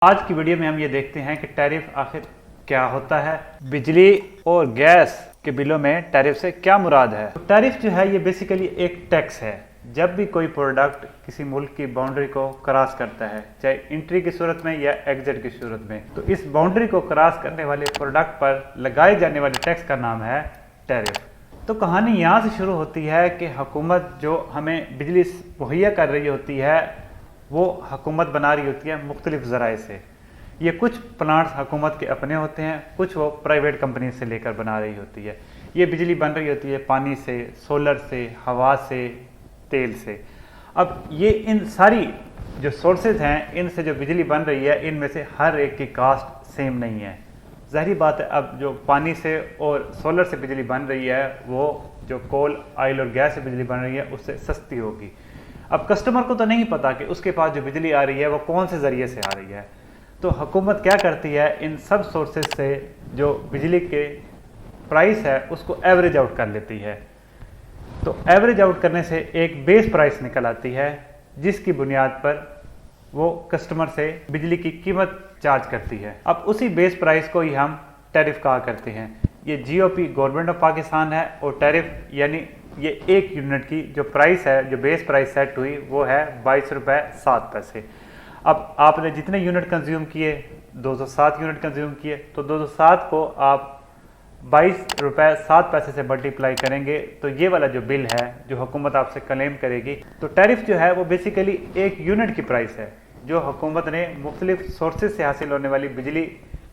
आज की वीडियो में हम ये देखते हैं कि टैरिफ आखिर क्या होता है, बिजली और गैस के बिलों में टैरिफ से क्या मुराद है। तो टैरिफ जो है ये बेसिकली एक टैक्स है। जब भी कोई प्रोडक्ट किसी मुल्क की बाउंड्री को क्रॉस करता है, चाहे एंट्री की सूरत में या एग्जिट की सूरत में, तो इस बाउंड्री को क्रॉस करने वाले प्रोडक्ट पर लगाए जाने वाले टैक्स का नाम है टैरिफ। तो कहानी यहाँ से शुरू होती है कि हुकूमत जो हमें बिजली मुहैया कर रही होती है वो हुकूमत बना रही होती है मुख्तलिफ ज़राए से। ये कुछ प्लांट्स हुकूमत के अपने होते हैं, कुछ वो प्राइवेट कंपनी से लेकर बना रही होती है। ये बिजली बन रही होती है पानी से, सोलर से, हवा से, तेल से। अब ये इन सारी जो सोर्सेज हैं, इनसे जो बिजली बन रही है, इनमें से हर एक की कास्ट सेम नहीं है। ज़ाहिर बात है, अब जो पानी से और सोलर से बिजली बन रही है वो जो कोल, ऑयल और गैस से बिजली बन रही है उससे सस्ती होगी। अब कस्टमर को तो नहीं पता कि उसके पास जो बिजली आ रही है वो कौन से ज़रिए से आ रही है। तो हुकूमत क्या करती है, इन सब सोर्सेज से जो बिजली के प्राइस है उसको एवरेज आउट कर लेती है। तो एवरेज आउट करने से एक बेस प्राइस निकल आती है जिसकी बुनियाद पर वो कस्टमर से बिजली की कीमत चार्ज करती है। अब उसी बेस प्राइस को ही हम टैरिफ कहा करते हैं। ये GOP गवर्नमेंट ऑफ पाकिस्तान है और टैरिफ यानी ये एक यूनिट की जो प्राइस है, जो बेस प्राइस सेट हुई वो है 22 रुपये 7 पैसे। अब आपने जितने यूनिट कंज्यूम किए, 207 यूनिट कंज्यूम किए, तो 207 को आप 22 रुपये 7 पैसे से मल्टीप्लाई करेंगे तो ये वाला जो बिल है जो हुकूमत आपसे क्लेम करेगी। तो टैरिफ जो है वो बेसिकली एक यूनिट की प्राइस है जो हुकूमत ने मुख्तलिफ सोर्सेज से हासिल होने वाली बिजली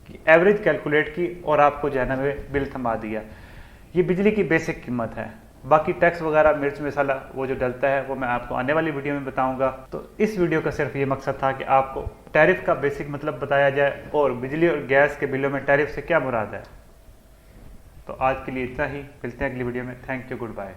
की एवरेज कैलकुलेट की और आपको जो है ना बिल थमा दिया। ये बिजली की बेसिक कीमत है। बाकी टैक्स वगैरह, मिर्च मसाला वो जो डलता है वो मैं आपको आने वाली वीडियो में बताऊंगा। तो इस वीडियो का सिर्फ ये मकसद था कि आपको टैरिफ का बेसिक मतलब बताया जाए और बिजली और गैस के बिलों में टैरिफ से क्या मुराद है। तो आज के लिए इतना ही, मिलते हैं अगली वीडियो में। Thank you, good bye.